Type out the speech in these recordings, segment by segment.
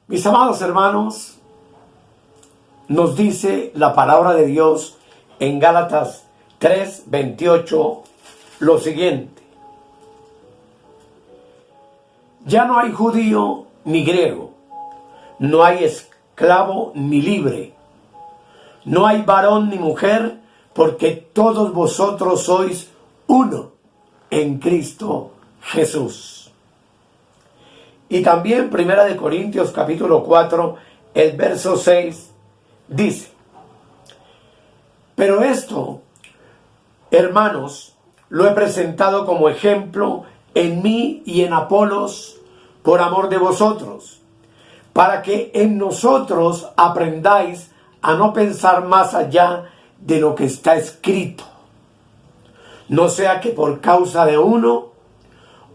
Mis amados hermanos, nos dice la palabra de Dios en Gálatas 3:28 lo siguiente: ya no hay judío ni griego, no hay esclavo ni libre, no hay varón ni mujer, porque todos vosotros sois uno en Cristo Jesús. Y también 1 Corintios capítulo 4, el verso 6 dice: pero esto, hermanos, lo he presentado como ejemplo en mí y en Apolos, por amor de vosotros, para que en nosotros aprendáis a no pensar más allá de lo que está escrito, no sea que por causa de uno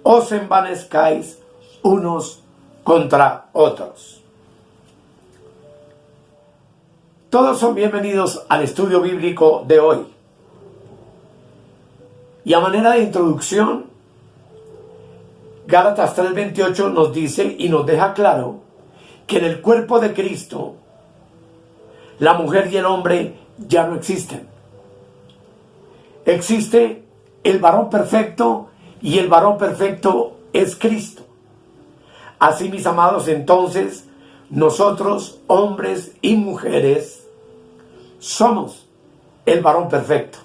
os envanezcáis unos contra otros. Todos son bienvenidos al estudio bíblico de hoy. Y a manera de introducción, Gálatas 3:28 nos dice y nos deja claro que en el cuerpo de Cristo la mujer y el hombre ya no existen. Existe el varón perfecto y el varón perfecto es Cristo. Así, mis amados, entonces, nosotros, hombres y mujeres, somos el varón perfecto,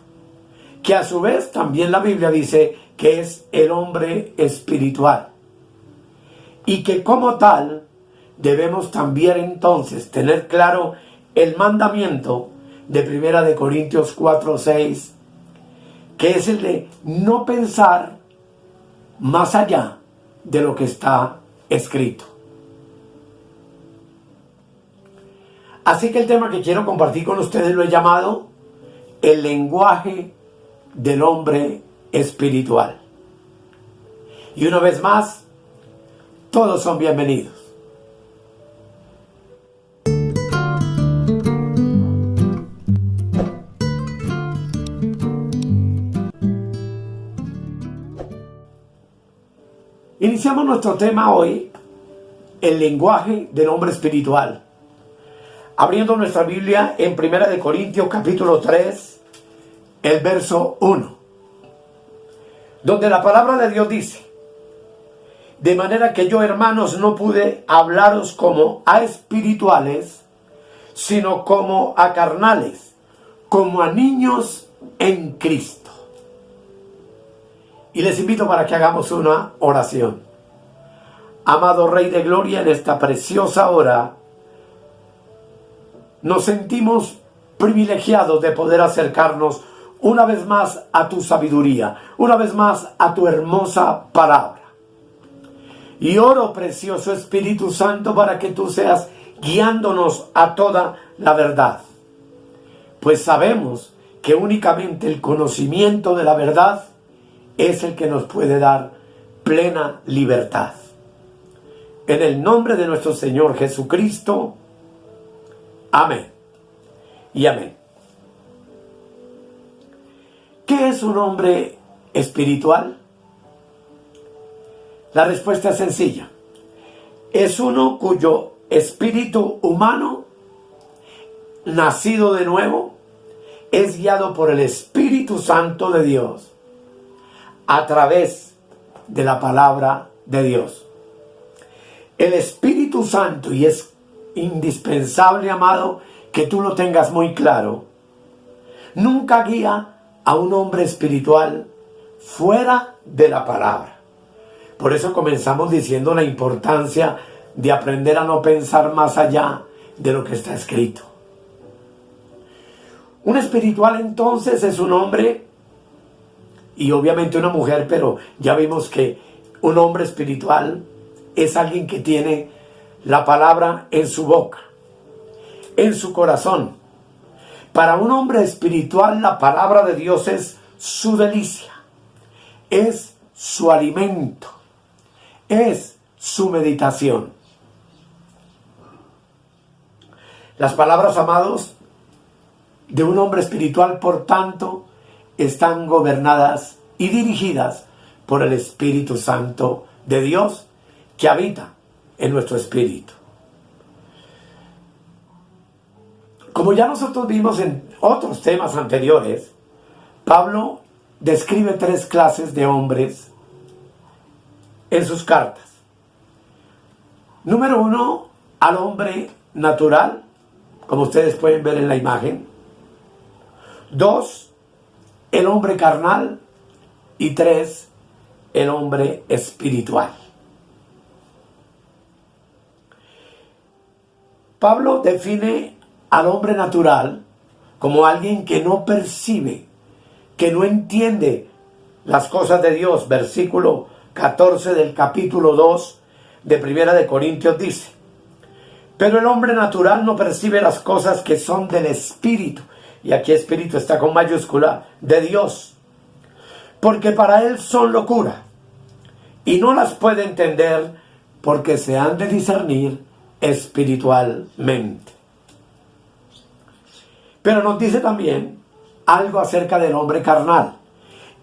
que a su vez también la Biblia dice que es el hombre espiritual, y que como tal debemos también entonces tener claro el mandamiento de 1 Corintios 4:6, que es el de no pensar más allá de lo que está escrito. Así que el tema que quiero compartir con ustedes lo he llamado el lenguaje del hombre espiritual. Y una vez más, todos son bienvenidos. Iniciamos nuestro tema hoy, el lenguaje del hombre espiritual, abriendo nuestra Biblia en 1 Corintios capítulo 3, el verso 1, donde la palabra de Dios dice: de manera que yo, hermanos, no pude hablaros como a espirituales, sino como a carnales, como a niños en Cristo. Y les invito para que hagamos una oración. Amado Rey de Gloria, en esta preciosa hora nos sentimos privilegiados de poder acercarnos una vez más a tu sabiduría, una vez más a tu hermosa palabra. Y oro, precioso Espíritu Santo, para que tú seas guiándonos a toda la verdad. Pues sabemos que únicamente el conocimiento de la verdad es el que nos puede dar plena libertad. En el nombre de nuestro Señor Jesucristo. Amén y amén. ¿Qué es un hombre espiritual? La respuesta es sencilla. Es uno cuyo espíritu humano, nacido de nuevo, es guiado por el Espíritu Santo de Dios a través de la palabra de Dios. El Espíritu Santo, y es indispensable, amado, que tú lo tengas muy claro, nunca guía a un hombre espiritual fuera de la palabra. Por eso comenzamos diciendo la importancia de aprender a no pensar más allá de lo que está escrito. Un espiritual entonces es un hombre, y obviamente una mujer, pero ya vimos que un hombre espiritual es alguien que tiene la palabra en su boca, en su corazón. Para un hombre espiritual, la palabra de Dios es su delicia, es su alimento, es su meditación. Las palabras, amados, de un hombre espiritual, por tanto, están gobernadas y dirigidas por el Espíritu Santo de Dios que habita en nuestro espíritu. Como ya nosotros vimos en otros temas anteriores, Pablo describe 3 clases de hombres en sus cartas. Número 1, al hombre natural, como ustedes pueden ver en la imagen. 2, el hombre carnal. Y 3, el hombre espiritual. Pablo define al hombre natural como alguien que no percibe, que no entiende las cosas de Dios. Versículo 14 del capítulo 2 de Primera de Corintios dice: pero el hombre natural no percibe las cosas que son del Espíritu, y aquí Espíritu está con mayúscula, de Dios, porque para él son locura, y no las puede entender porque se han de discernir espiritualmente. Pero nos dice también algo acerca del hombre carnal,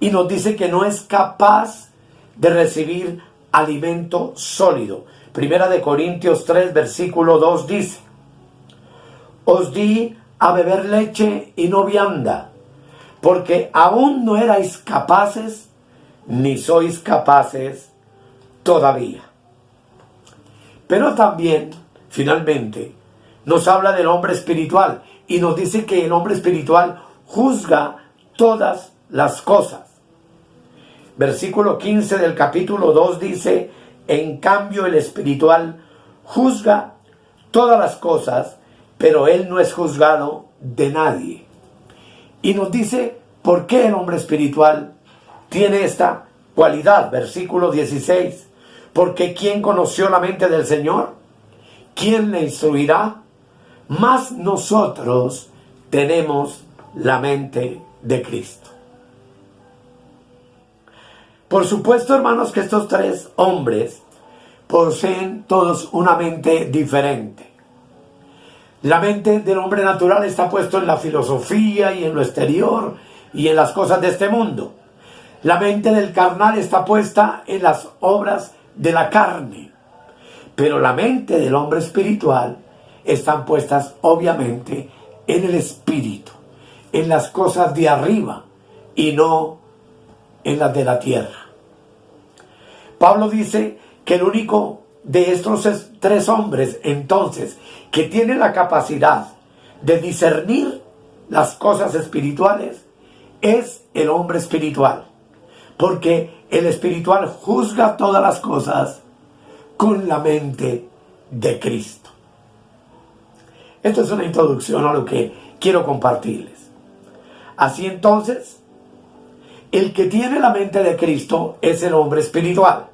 y nos dice que no es capaz de recibir alimento sólido. Primera de Corintios 3, versículo 2 dice: os di a beber leche y no vianda, porque aún no erais capaces, ni sois capaces todavía. Pero también, finalmente, nos habla del hombre espiritual, y nos dice que el hombre espiritual juzga todas las cosas. Versículo 15 del capítulo 2 dice: en cambio el espiritual juzga todas las cosas, pero él no es juzgado de nadie. Y nos dice por qué el hombre espiritual tiene esta cualidad. Versículo 16: porque ¿quién conoció la mente del Señor? ¿Quién le instruirá? Mas nosotros tenemos la mente de Cristo. Por supuesto, hermanos, que estos 3 hombres poseen todos una mente diferente. La mente del hombre natural está puesto en la filosofía y en lo exterior y en las cosas de este mundo. La mente del carnal está puesta en las obras de la carne. Pero la mente del hombre espiritual están puestas obviamente en el espíritu, en las cosas de arriba y no en las de la tierra. Pablo dice que el único de estos 3 hombres, entonces, que tiene la capacidad de discernir las cosas espirituales, es el hombre espiritual. Porque el espiritual juzga todas las cosas con la mente de Cristo. Esto es una introducción a lo que quiero compartirles. Así entonces, el que tiene la mente de Cristo es el hombre espiritual.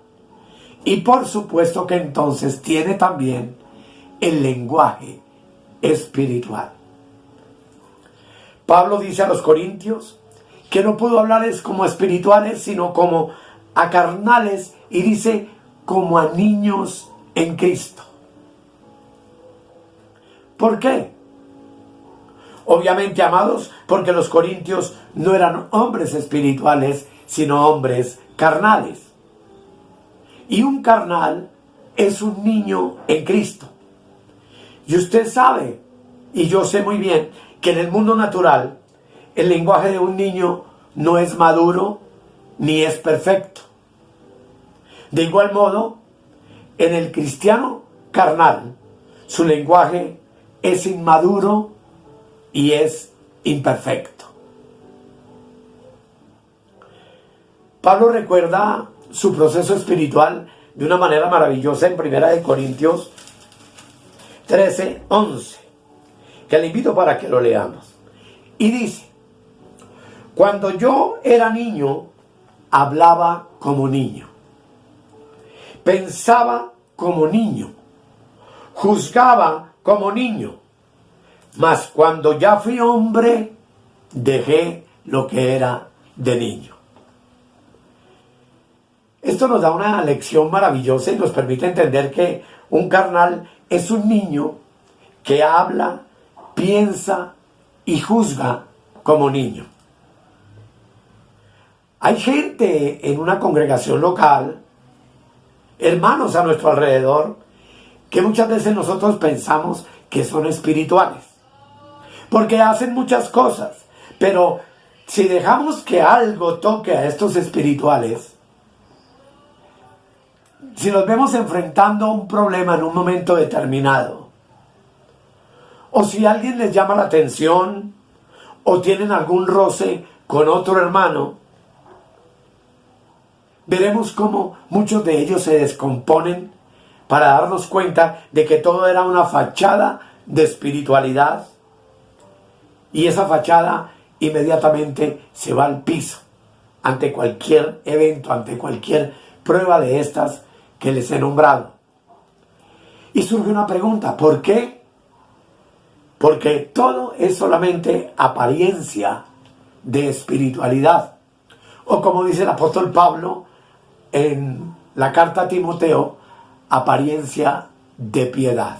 Y por supuesto que entonces tiene también el lenguaje espiritual. Pablo dice a los corintios que no pudo hablarles como espirituales, sino como a carnales, y dice como a niños en Cristo. ¿Por qué? Obviamente, amados, porque los corintios no eran hombres espirituales, sino hombres carnales. Y un carnal es un niño en Cristo. Y usted sabe, y yo sé muy bien, que en el mundo natural, el lenguaje de un niño no es maduro ni es perfecto. De igual modo, en el cristiano carnal, su lenguaje es inmaduro y es imperfecto. Pablo recuerda su proceso espiritual de una manera maravillosa en 1 Corintios 13, 11, que le invito para que lo leamos. Y dice: cuando yo era niño, hablaba como niño, pensaba como niño, juzgaba como niño, mas cuando ya fui hombre, dejé lo que era de niño. Esto nos da una lección maravillosa y nos permite entender que un carnal es un niño que habla, piensa y juzga como niño. Hay gente en una congregación local, hermanos a nuestro alrededor, que muchas veces nosotros pensamos que son espirituales. porque hacen muchas cosas, pero si dejamos que algo toque a estos espirituales, si nos vemos enfrentando a un problema en un momento determinado, o si alguien les llama la atención, o tienen algún roce con otro hermano, veremos cómo muchos de ellos se descomponen para darnos cuenta de que todo era una fachada de espiritualidad, y esa fachada inmediatamente se va al piso ante cualquier evento, ante cualquier prueba de estas que les he nombrado. Y surge una pregunta: ¿por qué? Porque todo es solamente apariencia de espiritualidad, o como dice el apóstol Pablo en la carta a Timoteo, apariencia de piedad.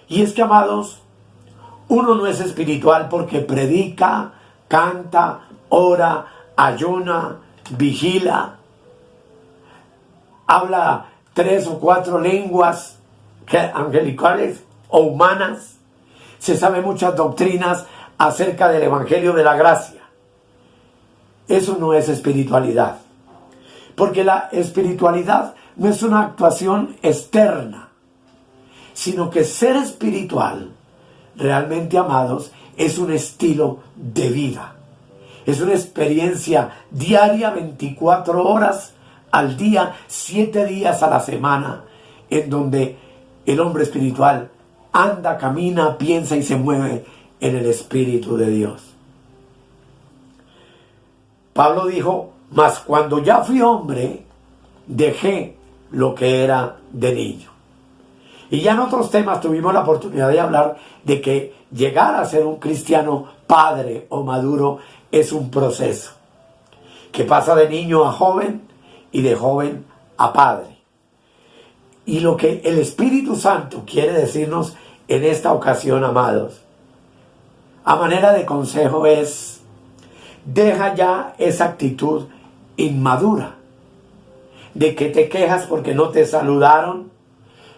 Y es que, amados, uno no es espiritual porque predica, canta, ora, ayuna, vigila, habla 3 o 4 lenguas angelicales o humanas, se sabe muchas doctrinas acerca del Evangelio de la Gracia. Eso no es espiritualidad, porque la espiritualidad no es una actuación externa, sino que ser espiritual, realmente, amados, es un estilo de vida. Es una experiencia diaria, 24 horas al día, 7 días a la semana, en donde el hombre espiritual anda, camina, piensa y se mueve en el Espíritu de Dios. Pablo dijo: mas cuando ya fui hombre, dejé lo que era de niño. Y ya en otros temas tuvimos la oportunidad de hablar de que llegar a ser un cristiano padre o maduro es un proceso que pasa de niño a joven y de joven a padre. Y lo que el Espíritu Santo quiere decirnos en esta ocasión, amados, a manera de consejo, es: deja ya esa actitud inmadura de que te quejas porque no te saludaron,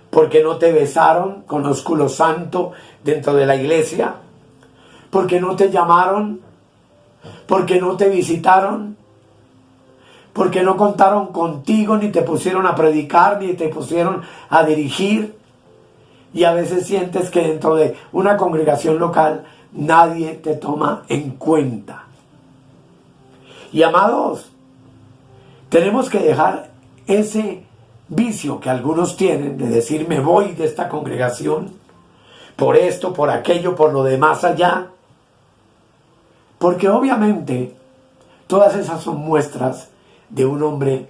porque no te besaron con ósculo santo dentro de la iglesia, porque no te llamaron, porque no te visitaron, porque no contaron contigo, ni te pusieron a predicar, ni te pusieron a dirigir. Y a veces sientes que dentro de una congregación local nadie te toma en cuenta. Y, amados, tenemos que dejar ese vicio que algunos tienen de decir: me voy de esta congregación por esto, por aquello, por lo demás allá. Porque obviamente todas esas son muestras de un hombre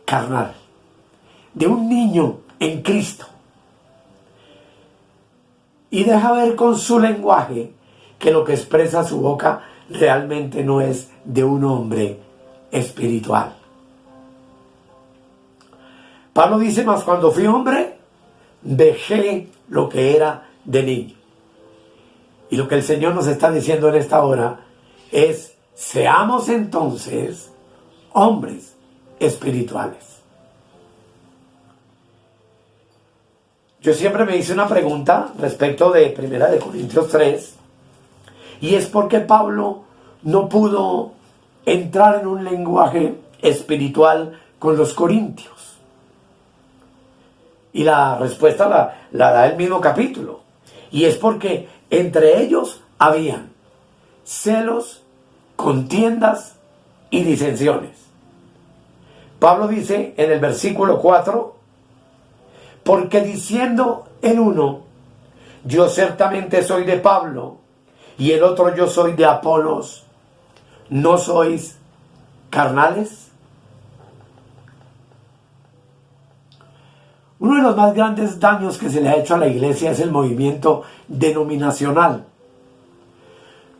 carnal, de un niño en Cristo. Y deja ver con su lenguaje que lo que expresa su boca realmente no es de un hombre espiritual. Pablo dice: mas cuando fui hombre, dejé lo que era de niño. Y lo que el Señor nos está diciendo en esta hora es: seamos entonces hombres espirituales. Yo siempre me hice una pregunta respecto de 1 Corintios 3, y es: ¿por qué Pablo no pudo entrar en un lenguaje espiritual con los corintios? Y la respuesta la da el mismo capítulo. Y es porque entre ellos habían celos, contiendas y disensiones. Pablo dice en el versículo 4: porque diciendo el uno: yo ciertamente soy de Pablo, y el otro: yo soy de Apolos, ¿no sois carnales? Uno de los más grandes daños que se le ha hecho a la iglesia es el movimiento denominacional,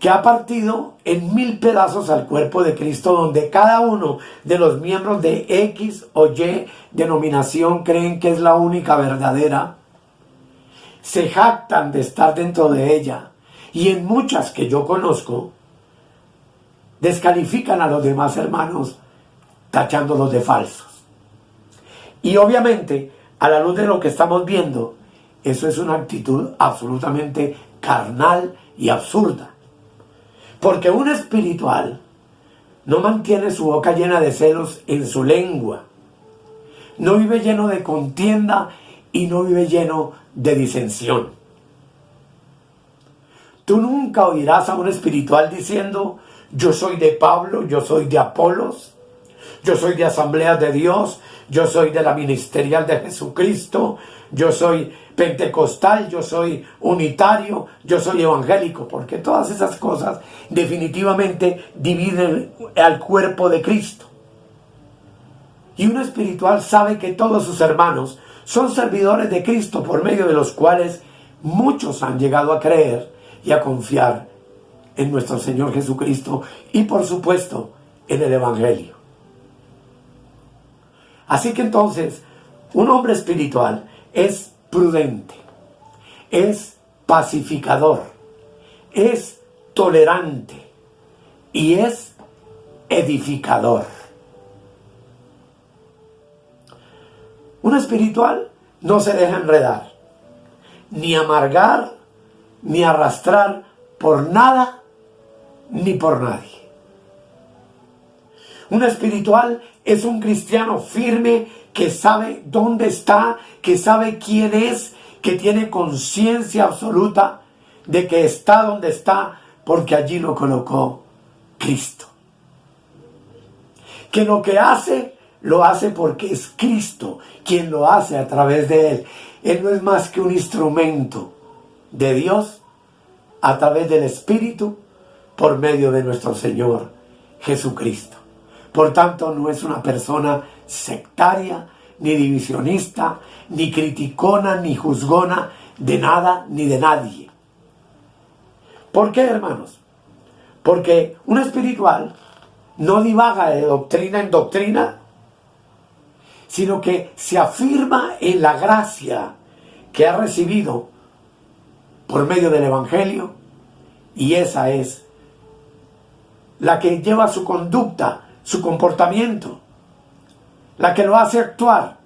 que ha partido en 1000 pedazos al cuerpo de Cristo, donde cada uno de los miembros de X o Y denominación creen que es la única verdadera, se jactan de estar dentro de ella, y en muchas que yo conozco descalifican a los demás hermanos tachándolos de falsos. Y obviamente, a la luz de lo que estamos viendo Eso es una actitud absolutamente carnal y absurda. Porque un espiritual no mantiene su boca llena de celos en su lengua. No vive lleno de contienda y no vive lleno de disensión. Tú nunca oirás a un espiritual diciendo: yo soy de Pablo, yo soy de Apolos, yo soy de Asambleas de Dios, yo soy de la ministerial de Jesucristo, yo soy pentecostal, yo soy unitario, yo soy evangélico, porque todas esas cosas definitivamente dividen al cuerpo de Cristo. Y un espiritual sabe que todos sus hermanos son servidores de Cristo, por medio de los cuales muchos han llegado a creer y a confiar en nuestro Señor Jesucristo y, por supuesto, en el Evangelio. Así que entonces, un hombre espiritual es prudente, es pacificador, es tolerante y es edificador. Un espiritual no se deja enredar, ni amargar, ni arrastrar por nada, ni por nadie. Un espiritual es un cristiano firme que sabe dónde está, que sabe quién es, que tiene conciencia absoluta de que está donde está porque allí lo colocó Cristo. Que lo que hace, lo hace porque es Cristo quien lo hace a través de él. Él no es más que un instrumento de Dios a través del Espíritu por medio de nuestro Señor Jesucristo. Por tanto, no es una persona sectaria, ni divisionista, ni criticona, ni juzgona de nada ni de nadie. ¿Por qué, hermanos? Porque un espiritual no divaga de doctrina en doctrina, sino que se afirma en la gracia que ha recibido por medio del Evangelio, y esa es la que lleva su conducta, su comportamiento, la que lo hace actuar,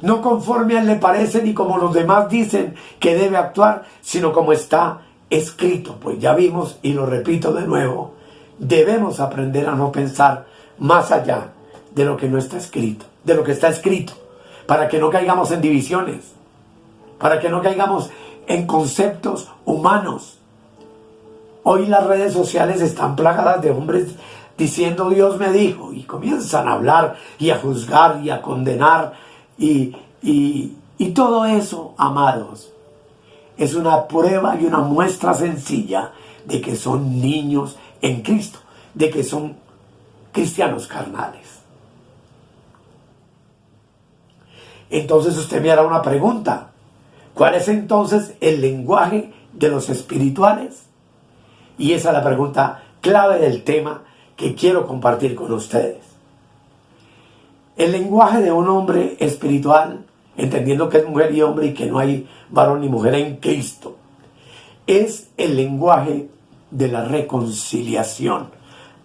no conforme a él le parece ni como los demás dicen que debe actuar, sino como está escrito. Pues ya vimos, y lo repito de nuevo, debemos aprender a no pensar más allá de lo que no está escrito, de lo que está escrito, para que no caigamos en divisiones, para que no caigamos en conceptos humanos. Hoy las redes sociales están plagadas de hombres diciendo Dios me dijo, y comienzan a hablar y a juzgar y a condenar y todo eso, amados, es una prueba y una muestra sencilla de que son niños en Cristo, de que son cristianos carnales. Entonces usted me hará una pregunta: ¿cuál es entonces el lenguaje de los espirituales? Y esa es la pregunta clave del tema que quiero compartir con ustedes. El lenguaje de un hombre espiritual, entendiendo que es mujer y hombre y que no hay varón ni mujer en Cristo, es el lenguaje de la reconciliación.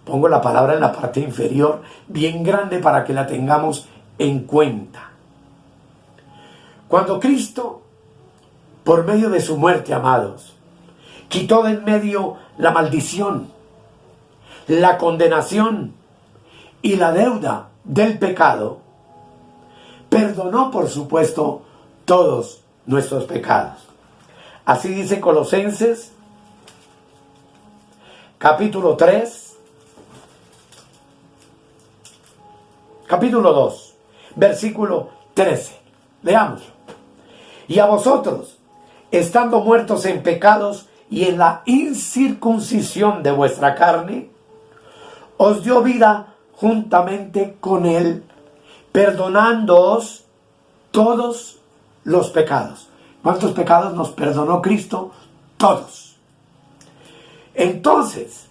Pongo la palabra en la parte inferior, bien grande para que la tengamos en cuenta. Cuando Cristo, por medio de su muerte, amados, quitó de en medio la maldición, la condenación y la deuda del pecado, perdonó, por supuesto, todos nuestros pecados. Así dice Colosenses, capítulo 3, capítulo 2, versículo 13. Leámoslo. Y a vosotros, estando muertos en pecados y en la incircuncisión de vuestra carne, os dio vida juntamente con él, perdonándoos todos los pecados. ¿Cuántos pecados nos perdonó Cristo? Todos. Entonces,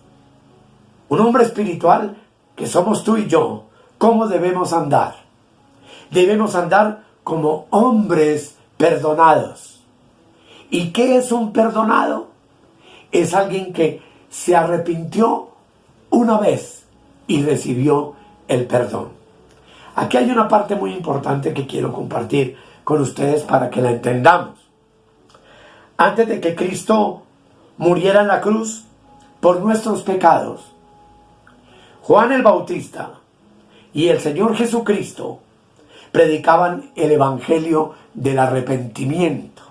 un hombre espiritual, que somos tú y yo, ¿cómo debemos andar? Debemos andar como hombres perdonados. ¿Y qué es un perdonado? Es alguien que se arrepintió una vez y recibió el perdón. Aquí hay una parte muy importante que quiero compartir con ustedes para que la entendamos. antes de que Cristo muriera en la cruz por nuestros pecados, Juan el Bautista y el Señor Jesucristo predicaban el evangelio del arrepentimiento.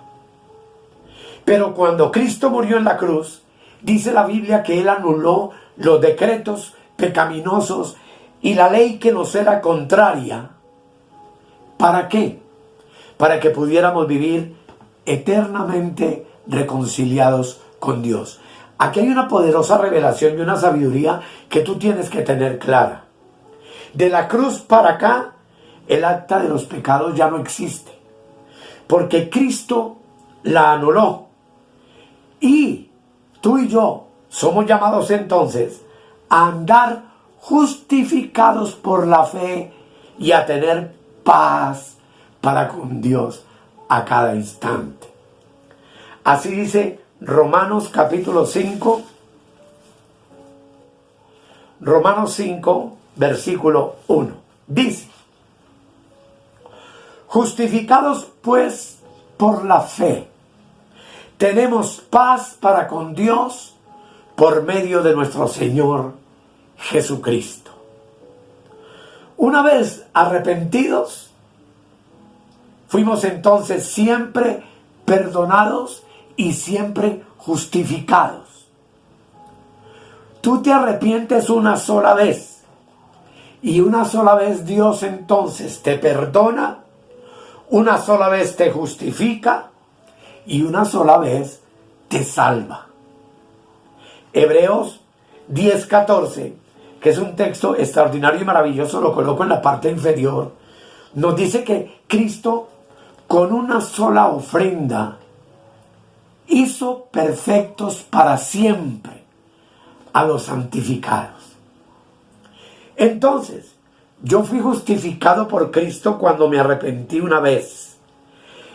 Pero cuando Cristo murió en la cruz, dice la Biblia que Él anuló los decretos pecaminosos y la ley que nos era contraria. ¿Para qué? Para que pudiéramos vivir eternamente reconciliados con Dios. Aquí hay una poderosa revelación y una sabiduría que tú tienes que tener clara. De la cruz para acá, el acta de los pecados ya no existe, porque Cristo la anuló. Y tú y yo somos llamados entonces a andar justificados por la fe y a tener paz para con Dios a cada instante. Así dice Romanos capítulo 5, Romanos 5, versículo 1. Dice: justificados pues por la fe, tenemos paz para con Dios por medio de nuestro Señor Jesucristo. Una vez arrepentidos, fuimos entonces siempre perdonados y siempre justificados. Tú te arrepientes una sola vez y una sola vez Dios entonces te perdona, una sola vez te justifica y una sola vez te salva. Hebreos 10:14, que es un texto extraordinario y maravilloso, lo coloco en la parte inferior, nos dice que Cristo con una sola ofrenda hizo perfectos para siempre a los santificados. Entonces, yo fui justificado por Cristo cuando me arrepentí una vez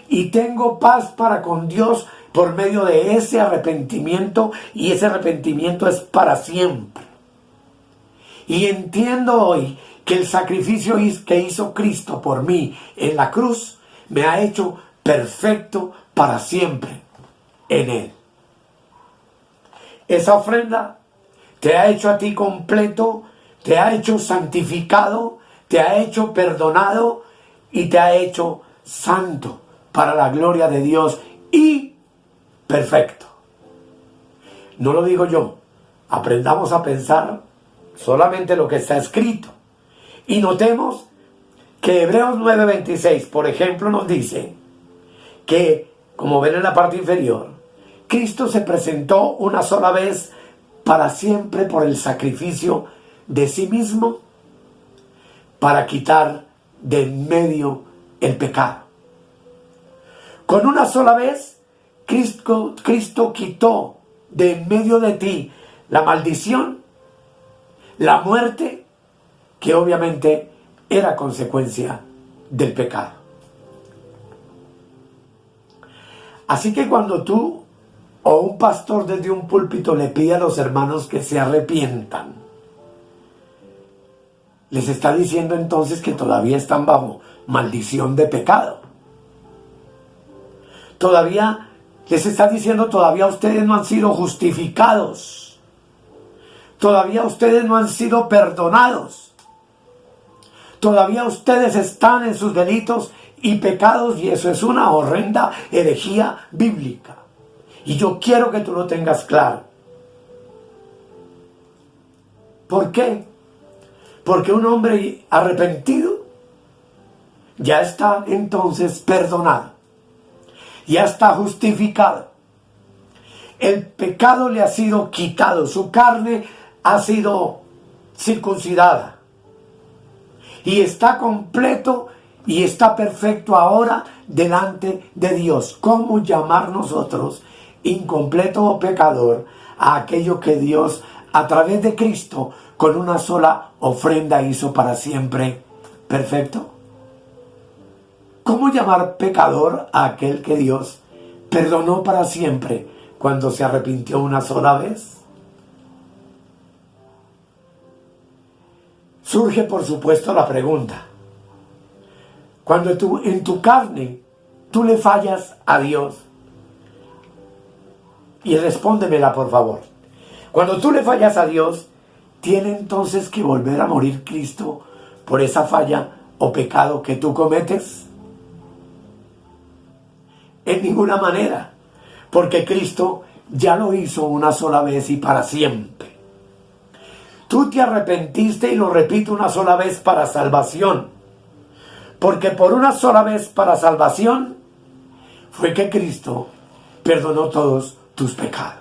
y tengo paz para con Dios por medio de ese arrepentimiento, y ese arrepentimiento es para siempre. Y entiendo hoy que el sacrificio que hizo Cristo por mí en la cruz me ha hecho perfecto para siempre en Él. Esa ofrenda te ha hecho a ti completo, te ha hecho santificado, te ha hecho perdonado y te ha hecho santo para la gloria de Dios y perfecto. No lo digo yo. Aprendamos a pensar solamente lo que está escrito. Y notemos que Hebreos 9:26, por ejemplo, nos dice que, como ven en la parte inferior, Cristo se presentó una sola vez para siempre por el sacrificio de sí mismo para quitar de en medio el pecado. Con una sola vez, Cristo quitó de en medio de ti la maldición, la muerte, que obviamente era consecuencia del pecado. Así que cuando tú o un pastor desde un púlpito le pide a los hermanos que se arrepientan, les está diciendo entonces que todavía están bajo maldición de pecado. Todavía les está diciendo, todavía ustedes no han sido justificados. Todavía ustedes no han sido perdonados. Todavía ustedes están en sus delitos y pecados, y eso es una horrenda herejía bíblica. Y yo quiero que tú lo tengas claro. ¿Por qué? Porque un hombre arrepentido ya está entonces perdonado, ya está justificado. El pecado le ha sido quitado, su carne ha sido circuncidada y está completo y está perfecto ahora delante de Dios. ¿Cómo llamar nosotros incompleto o pecador a aquello que Dios a través de Cristo con una sola ofrenda hizo para siempre perfecto? ¿Cómo llamar pecador a aquel que Dios perdonó para siempre cuando se arrepintió una sola vez? Surge, por supuesto, la pregunta. Cuando en tu carne tú le fallas a Dios, Y respóndemela, por favor. Cuando tú le fallas a Dios, ¿tiene entonces que volver a morir Cristo por esa falla o pecado que tú cometes? En ninguna manera, porque Cristo ya lo hizo una sola vez y para siempre. Tú te arrepentiste, y lo repito, una sola vez para salvación, porque por una sola vez para salvación fue que Cristo perdonó todos tus pecados.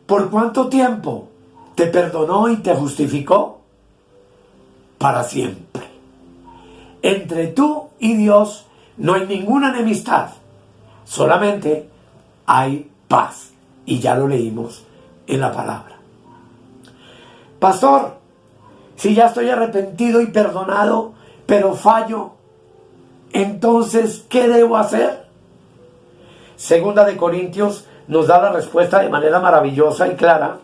¿Por cuánto tiempo te perdonó y te justificó? Para siempre. Entre tú y Dios no hay ninguna enemistad, solamente hay paz. Y ya lo leímos en la palabra. Pastor, si ya estoy arrepentido y perdonado, pero fallo, entonces, ¿qué debo hacer? Segunda de Corintios nos da la respuesta de manera maravillosa y clara,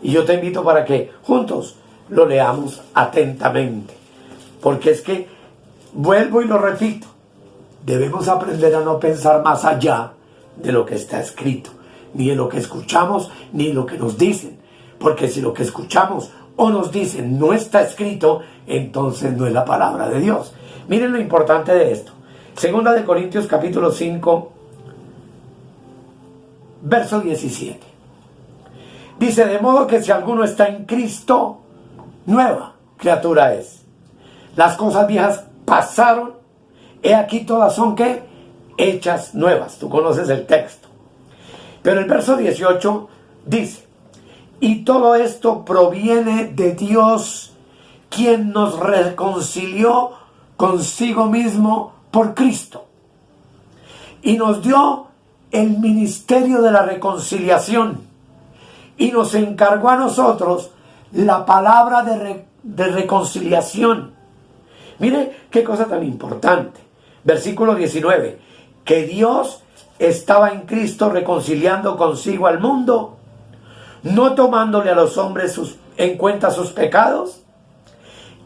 y yo te invito para que juntos lo leamos atentamente, porque es que, vuelvo y lo repito, debemos aprender a no pensar más allá de lo que está escrito, ni de lo que escuchamos, ni de lo que nos dicen, porque si lo que escuchamos o nos dicen no está escrito, entonces no es la palabra de Dios. Miren lo importante de esto. Segunda de Corintios capítulo 5, verso 17. Dice, de modo que si alguno está en Cristo, nueva criatura es. Las cosas viejas pasaron, he aquí todas son, ¿qué? Hechas nuevas. Tú conoces el texto. Pero el verso 18 dice, y todo esto proviene de Dios, quien nos reconcilió consigo mismo por Cristo, y nos dio el ministerio de la reconciliación, y nos encargó a nosotros la palabra de reconciliación. Mire qué cosa tan importante. Versículo 19, que Dios estaba en Cristo reconciliando consigo al mundo, no tomándole a los hombres en cuenta sus pecados,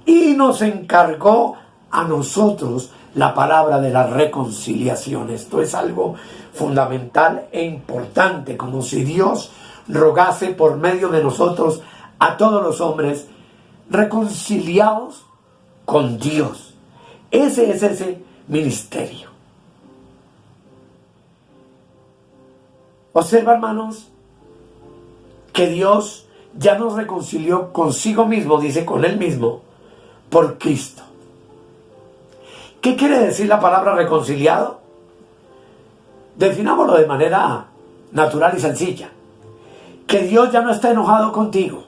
y nos encargó a nosotros la palabra de la reconciliación. Esto es algo fundamental e importante, como si Dios rogase por medio de nosotros a todos los hombres reconciliados con Dios. Ese es ese ministerio. Observa, hermanos, que Dios ya nos reconcilió consigo mismo, dice con Él mismo, por Cristo. ¿Qué quiere decir la palabra reconciliado? Definámoslo de manera natural y sencilla. Que Dios ya no está enojado contigo.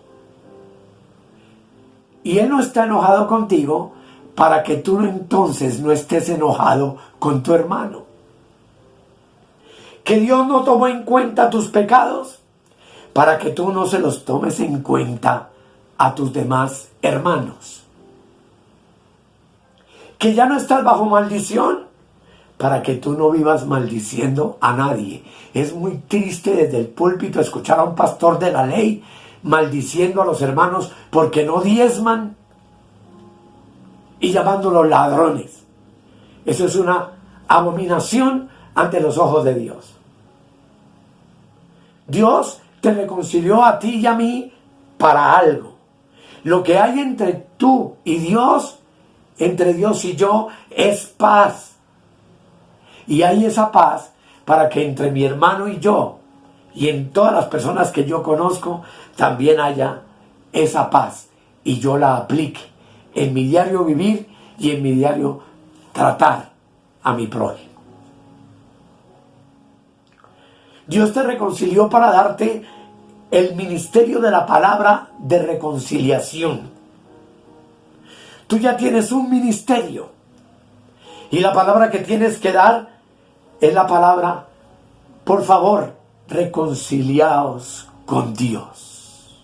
Y Él no está enojado contigo para que tú entonces no estés enojado con tu hermano. Que Dios no tomó en cuenta tus pecados para que tú no se los tomes en cuenta a tus demás hermanos. Que ya no estás bajo maldición para que tú no vivas maldiciendo a nadie. Es muy triste desde el púlpito escuchar a un pastor de la ley maldiciendo a los hermanos porque no diezman y llamándolos ladrones. Eso es una abominación ante los ojos de Dios. Dios te reconcilió a ti y a mí para algo. Lo que hay entre tú y Dios, entre Dios y yo, es paz. Y hay esa paz para que entre mi hermano y yo, y en todas las personas que yo conozco, también haya esa paz. Y yo la aplique en mi diario vivir y en mi diario tratar a mi prójimo. Dios te reconcilió para darte el ministerio de la palabra de reconciliación. Tú ya tienes un ministerio. Y la palabra que tienes que dar es la palabra, por favor, reconciliaos con Dios.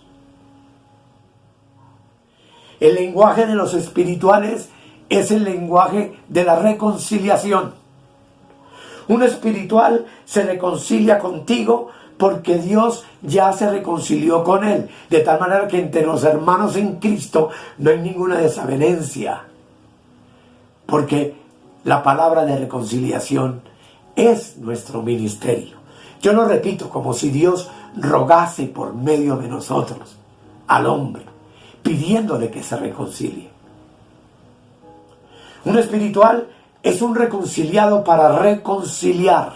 El lenguaje de los espirituales es el lenguaje de la reconciliación. Un espiritual se reconcilia contigo porque Dios ya se reconcilió con él. De tal manera que entre los hermanos en Cristo no hay ninguna desavenencia. Porque la palabra de reconciliación es nuestro ministerio. Yo lo repito, como si Dios rogase por medio de nosotros al hombre, pidiéndole que se reconcilie. Un espiritual es un reconciliado para reconciliar.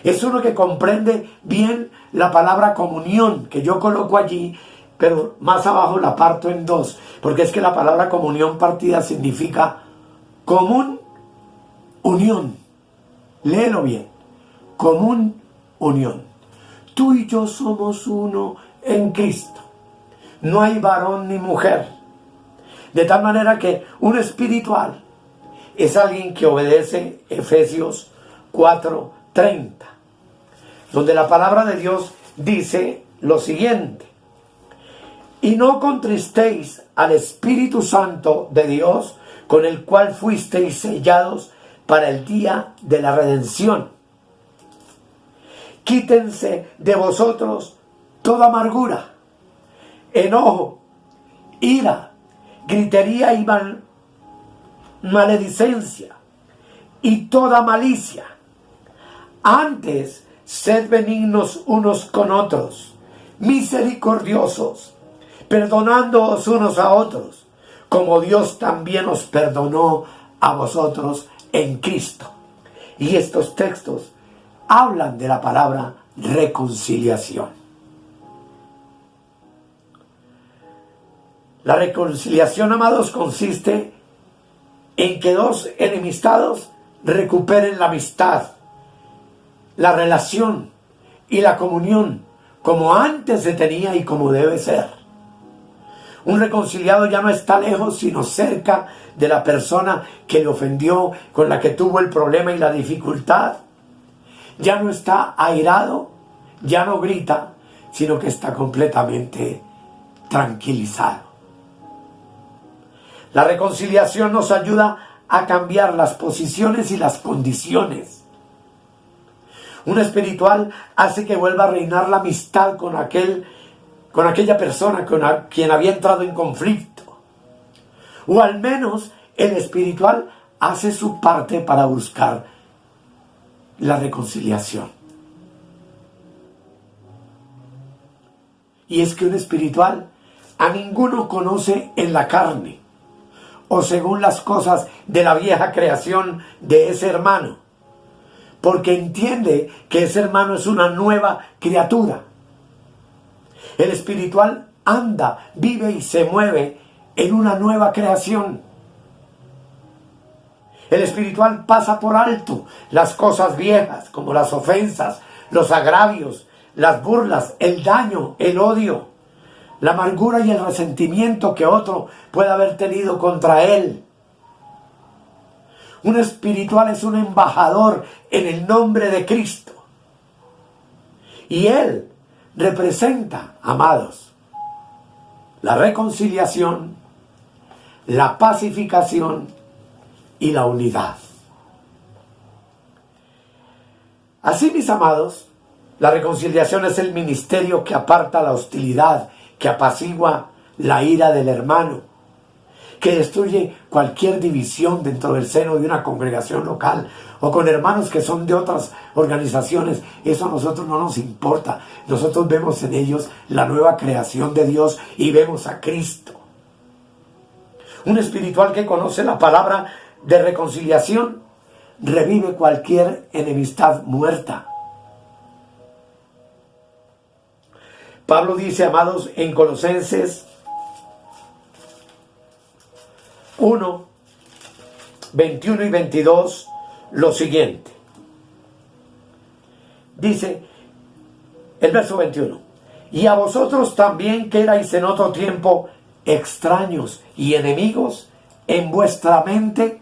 Es uno que comprende bien la palabra comunión, que yo coloco allí, pero más abajo la parto en dos, porque es que la palabra comunión partida significa común unión. Léelo bien. Común unión. Tú y yo somos uno en Cristo. No hay varón ni mujer. De tal manera que un espiritual es alguien que obedece Efesios 4:30, donde la palabra de Dios dice lo siguiente: y no contristéis al Espíritu Santo de Dios, con el cual fuisteis sellados para el día de la redención. Quítense de vosotros toda amargura, enojo, ira, gritería y maledicencia y toda malicia. Antes, sed benignos unos con otros, misericordiosos, perdonándoos unos a otros, como Dios también os perdonó a vosotros en Cristo. Y estos textos hablan de la palabra reconciliación. La reconciliación, amados, consiste en que dos enemistados recuperen la amistad, la relación y la comunión como antes se tenía y como debe ser. Un reconciliado ya no está lejos, sino cerca de la persona que le ofendió, con la que tuvo el problema y la dificultad. Ya no está airado, ya no grita, sino que está completamente tranquilizado. La reconciliación nos ayuda a cambiar las posiciones y las condiciones. Un espiritual hace que vuelva a reinar la amistad con aquella persona con quien había entrado en conflicto. O al menos el espiritual hace su parte para buscar la reconciliación. Y es que un espiritual a ninguno conoce en la carne, o según las cosas de la vieja creación de ese hermano, porque entiende que ese hermano es una nueva criatura. El espiritual anda, vive y se mueve en una nueva creación. El espiritual pasa por alto las cosas viejas, como las ofensas, los agravios, las burlas, el daño, el odio, la amargura y el resentimiento que otro puede haber tenido contra él. Un espiritual es un embajador en el nombre de Cristo. Y él representa, amados, la reconciliación, la pacificación y la unidad. Así, mis amados, la reconciliación es el ministerio que aparta la hostilidad, que apacigua la ira del hermano, que destruye cualquier división dentro del seno de una congregación local o con hermanos que son de otras organizaciones. Eso a nosotros no nos importa. Nosotros vemos en ellos la nueva creación de Dios y vemos a Cristo. Un espiritual que conoce la palabra de reconciliación revive cualquier enemistad muerta. Pablo dice, amados, en Colosenses 1, 21 y 22, lo siguiente. Dice el verso 21: y a vosotros también, que erais en otro tiempo extraños y enemigos en vuestra mente,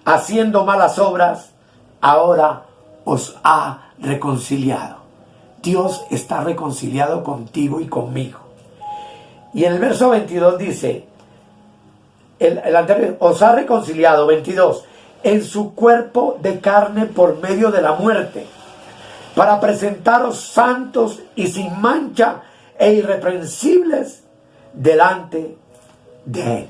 haciendo malas obras, ahora os ha reconciliado. Dios está reconciliado contigo y conmigo. Y en el verso 22 dice, el anterior, os ha reconciliado, 22, en su cuerpo de carne por medio de la muerte, para presentaros santos y sin mancha e irreprensibles delante de Él.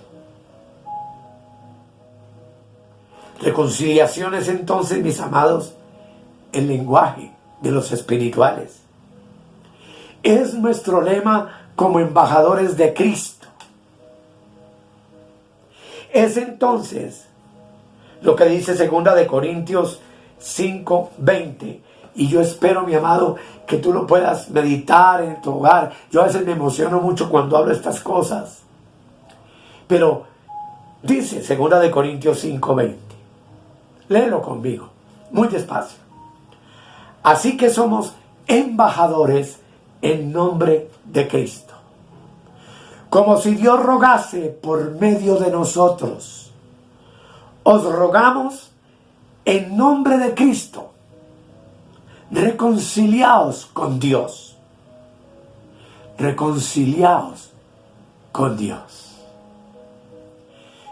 Reconciliación es entonces, mis amados, el lenguaje de los espirituales. Es nuestro lema como embajadores de Cristo. Es entonces lo que dice 2 Corintios 5:20. Y yo espero, mi amado, que tú lo puedas meditar en tu hogar. Yo a veces me emociono mucho cuando hablo estas cosas. Pero dice 2 Corintios 5:20. Léelo conmigo, muy despacio. Así que somos embajadores en nombre de Cristo, como si Dios rogase por medio de nosotros. Os rogamos en nombre de Cristo, reconciliaos con Dios. Reconciliaos con Dios.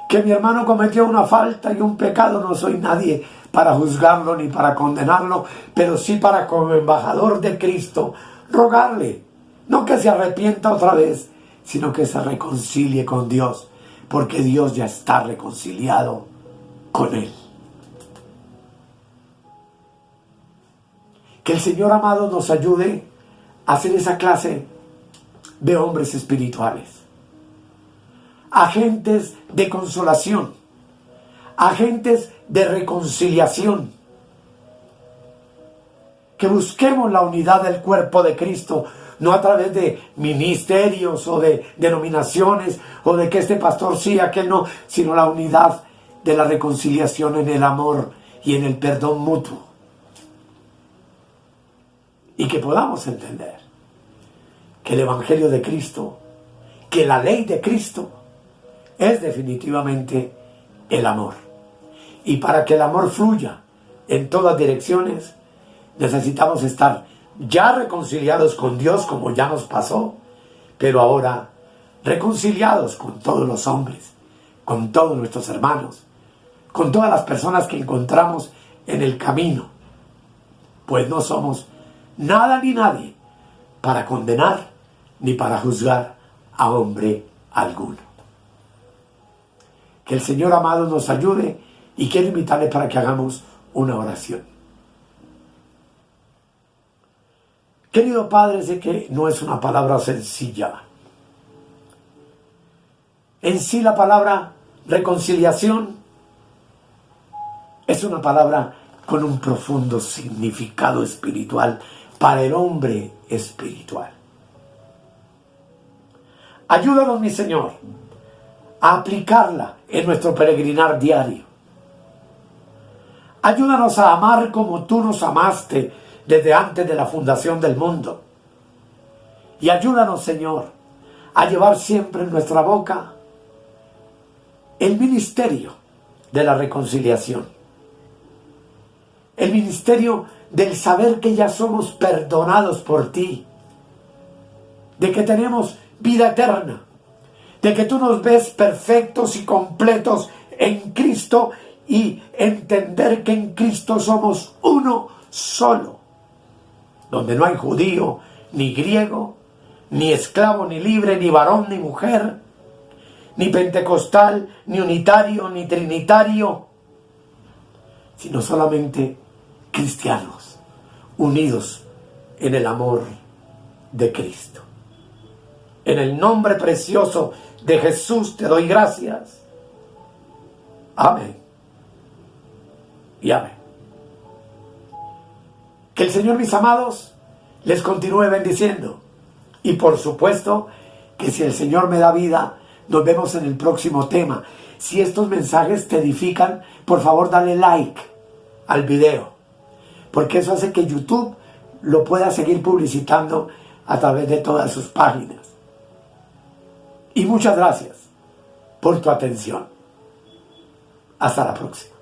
Que mi hermano cometió una falta y un pecado, no soy nadie para juzgarlo ni para condenarlo, pero sí para, como embajador de Cristo, rogarle, no que se arrepienta otra vez, sino que se reconcilie con Dios, porque Dios ya está reconciliado con él. Que el Señor amado nos ayude a ser esa clase de hombres espirituales, agentes de consolación, agentes de reconciliación. Que busquemos la unidad del cuerpo de Cristo, no a través de ministerios o de denominaciones o de que este pastor sí, aquel no, sino la unidad de la reconciliación en el amor y en el perdón mutuo. Y que podamos entender que el Evangelio de Cristo, que la ley de Cristo, es definitivamente el amor. Y para que el amor fluya en todas direcciones, necesitamos estar ya reconciliados con Dios, como ya nos pasó, pero ahora reconciliados con todos los hombres, con todos nuestros hermanos, con todas las personas que encontramos en el camino, pues no somos nada ni nadie para condenar ni para juzgar a hombre alguno. Que el Señor amado nos ayude, y quiero invitarle para que hagamos una oración. Querido Padre, sé que no es una palabra sencilla. En sí la palabra reconciliación es una palabra con un profundo significado espiritual para el hombre espiritual. Ayúdanos, mi Señor, a aplicarla en nuestro peregrinar diario. Ayúdanos a amar como tú nos amaste desde antes de la fundación del mundo. Y ayúdanos, Señor, a llevar siempre en nuestra boca el ministerio de la reconciliación. El ministerio del saber que ya somos perdonados por ti, de que tenemos vida eterna, de que tú nos ves perfectos y completos en Cristo, y entender que en Cristo somos uno solo, donde no hay judío ni griego, ni esclavo ni libre, ni varón ni mujer, ni pentecostal, ni unitario, ni trinitario, sino solamente cristianos, unidos en el amor de Cristo. En el nombre precioso de Jesús te doy gracias. Amén. Y amén. Que el Señor, mis amados, les continúe bendiciendo. Y por supuesto que si el Señor me da vida, nos vemos en el próximo tema. Si estos mensajes te edifican, por favor dale like al video, porque eso hace que YouTube lo pueda seguir publicitando a través de todas sus páginas. Y muchas gracias por tu atención. Hasta la próxima.